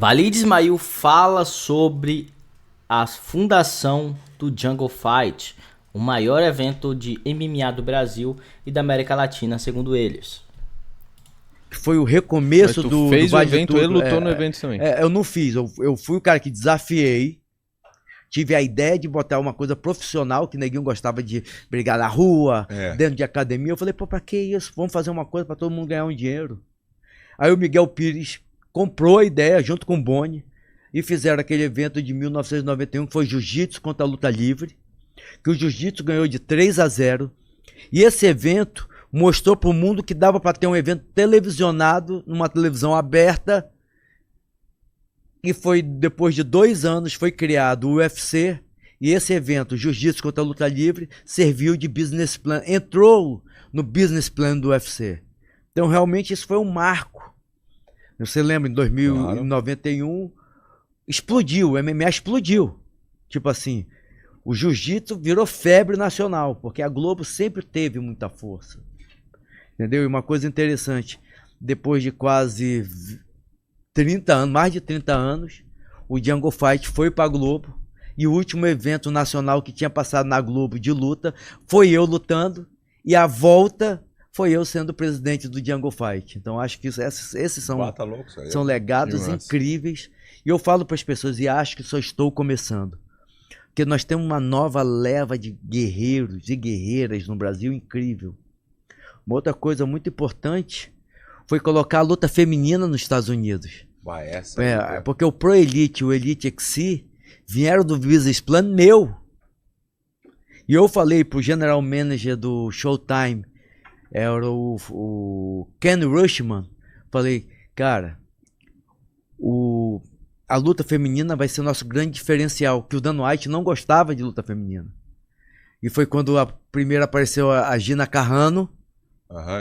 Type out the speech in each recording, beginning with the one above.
Walid Ismail fala sobre a fundação do Jungle Fight, o maior evento de MMA do Brasil e da América Latina, segundo eles. Foi o recomeço do fez Vale o evento de e Tudo. lutou no evento também. Eu não fiz, eu fui o cara que desafiei, tive a ideia de botar uma coisa profissional, que neguinho gostava de brigar na rua, dentro de academia. Eu falei, pô, pra que isso? Vamos fazer uma coisa pra todo mundo ganhar um dinheiro. Aí o Miguel Pires comprou a ideia junto com o Boni e fizeram aquele evento de 1991 que foi Jiu-Jitsu contra a luta livre, que o Jiu-Jitsu ganhou de 3-0. E esse evento mostrou para o mundo que dava para ter um evento televisionado, numa televisão aberta. E foi depois de 2 anos foi criado o UFC. E esse evento, Jiu-Jitsu contra a luta livre, serviu de business plan, entrou no business plan do UFC. Então realmente isso foi um marco. Você lembra, em 2091, explodiu, o MMA explodiu. Tipo assim, o jiu-jitsu virou febre nacional, porque a Globo sempre teve muita força. Entendeu? E uma coisa interessante, depois de quase 30 anos, mais de 30 anos, o Jungle Fight foi para a Globo, e o último evento nacional que tinha passado na Globo de luta foi eu lutando, e a volta foi eu sendo presidente do Jungle Fight. Então acho que esses são legados incríveis. E eu falo para as pessoas, e acho que só estou começando, porque nós temos uma nova leva de guerreiros e guerreiras no Brasil incrível. Uma outra coisa muito importante foi colocar a luta feminina nos Estados Unidos. Porque o Pro Elite e o Elite XC vieram do business plan meu. E eu falei pro general manager do Showtime, era o Ken Rushman, falei, cara, a luta feminina vai ser o nosso grande diferencial, que o Dan White não gostava de luta feminina. E foi quando a primeira apareceu a Gina Carano.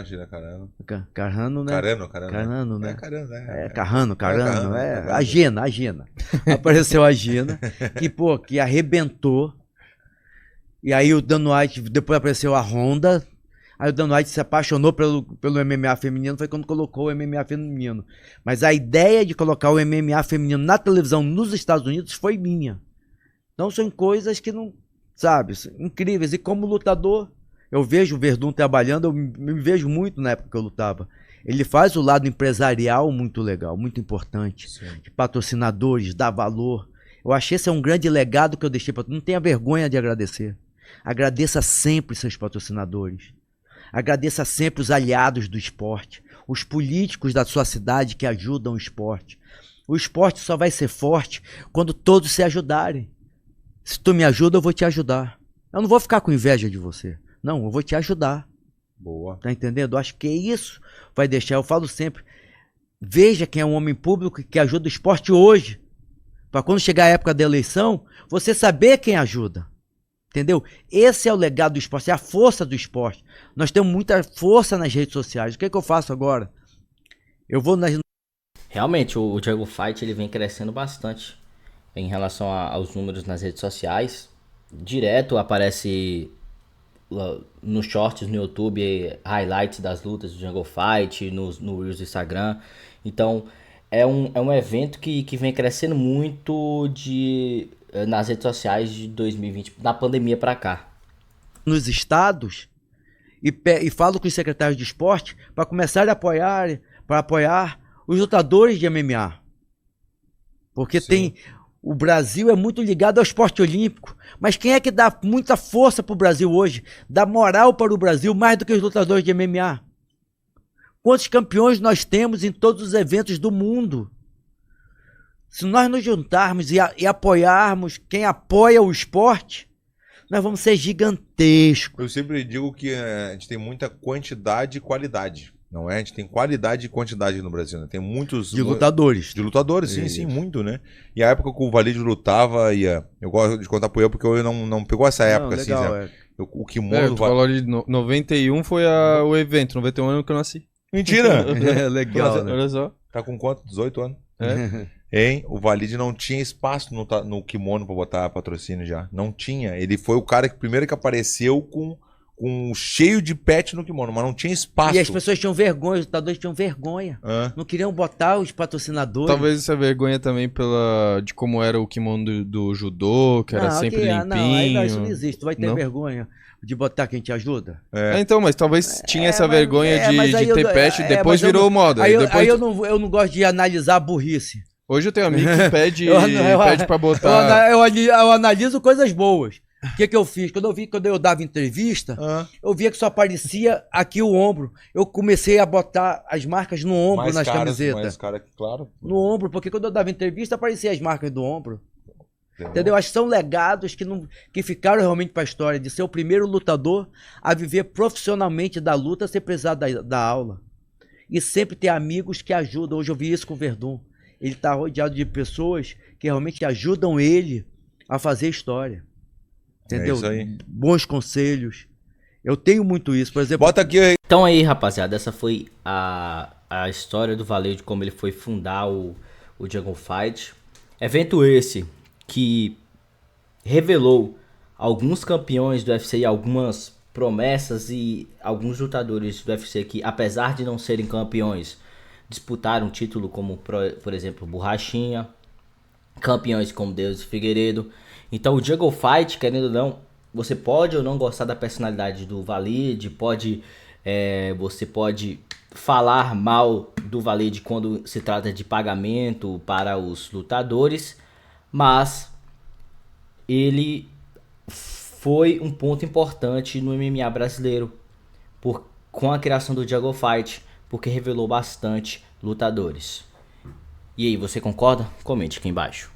Gina Carano. Carano, né? Carano, né? Carano. A Gina. Apareceu a Gina, que arrebentou. E aí o Dan White, depois apareceu a Honda. Aí o Dan White se apaixonou pelo MMA feminino, foi quando colocou o MMA feminino. Mas a ideia de colocar o MMA feminino na televisão nos Estados Unidos foi minha. Então são coisas que não, sabe, incríveis. E como lutador, eu vejo o Werdum trabalhando, eu me vejo muito na época que eu lutava. Ele faz o lado empresarial muito legal, muito importante. Sim. De patrocinadores, dá valor. Eu achei esse é um grande legado que eu deixei para. Não tenha vergonha de agradecer. Agradeça sempre seus patrocinadores. Agradeça sempre os aliados do esporte, os políticos da sua cidade que ajudam o esporte. O esporte só vai ser forte quando todos se ajudarem. Se tu me ajuda, eu vou te ajudar. Eu não vou ficar com inveja de você. Não, eu vou te ajudar. Boa. Tá entendendo? Eu acho que isso vai deixar, eu falo sempre, veja quem é um homem público que ajuda o esporte hoje. Para quando chegar a época da eleição, você saber quem ajuda. Entendeu? Esse é o legado do esporte, é a força do esporte. Nós temos muita força nas redes sociais. O que é que eu faço agora? Eu vou nas... Realmente, o Jungle Fight ele vem crescendo bastante em relação aos números nas redes sociais. Direto aparece nos shorts no YouTube, highlights das lutas do Jungle Fight, no Reels do Instagram. Então, é um evento que vem crescendo muito nas redes sociais de 2020, da pandemia para cá. Nos estados, e falo com os secretários de esporte para começar a apoiar os lutadores de MMA. Porque o Brasil é muito ligado ao esporte olímpico. Mas quem é que dá muita força para o Brasil hoje? Dá moral para o Brasil mais do que os lutadores de MMA? Quantos campeões nós temos em todos os eventos do mundo? Se nós nos juntarmos e apoiarmos quem apoia o esporte, nós vamos ser gigantescos. Eu sempre digo que a gente tem muita quantidade e qualidade, não é? A gente tem qualidade e quantidade no Brasil, né? Tem muitos... De lutadores. De lutadores, sim, muito, né? E a época que o Walid lutava, eu gosto de contar pro eu porque eu não pegou essa época, legal, assim, né? O kimono... Tu falou de 91 foi o evento, 91 ano que eu nasci. Mentira! Legal, né? Olha só. Tá com quanto? 18 anos? É? O Walid não tinha espaço no kimono pra botar patrocínio já. Não tinha. Ele foi o cara que primeiro que apareceu com com cheio de pet no kimono, mas não tinha espaço. E as pessoas tinham vergonha, os lutadores tinham vergonha. Não queriam botar os patrocinadores. Talvez essa vergonha também de como era o kimono do judô, que era sempre limpinho. Não, aí isso não existe. Tu vai ter vergonha de botar quem te ajuda? Então, mas talvez tinha essa vergonha de ter pet, depois virou moda. Aí eu não gosto de analisar a burrice. Hoje eu tenho amigo que pede pra botar... Eu analiso coisas boas. O que eu fiz? Quando eu dava entrevista, eu via que só aparecia aqui o ombro. Eu comecei a botar as marcas no ombro mais nas camisetas. Mais cara, claro. No ombro, porque quando eu dava entrevista, aparecia as marcas do ombro. Entendeu? Acho que são legados que ficaram realmente para a história de ser o primeiro lutador a viver profissionalmente da luta sem precisar da aula. E sempre ter amigos que ajudam. Hoje eu vi isso com o Verdun. Ele está rodeado de pessoas que realmente ajudam ele a fazer história. Entendeu? É isso aí. Bons conselhos. Eu tenho muito isso, por exemplo. Bota aqui. Então aí, rapaziada, essa foi a história do Valeu, de como ele foi fundar o Jungle Fight. Evento esse que revelou alguns campeões do UFC e algumas promessas e alguns lutadores do UFC que, apesar de não serem campeões, disputaram título, como por exemplo Borrachinha, campeões como Deus Figueiredo. Então o Jungle Fight, querendo ou não, você pode ou não gostar da personalidade do Valide, você pode falar mal do Valide quando se trata de pagamento para os lutadores, mas ele foi um ponto importante no MMA brasileiro com a criação do Jungle Fight, porque revelou bastante lutadores. E aí, você concorda? Comente aqui embaixo.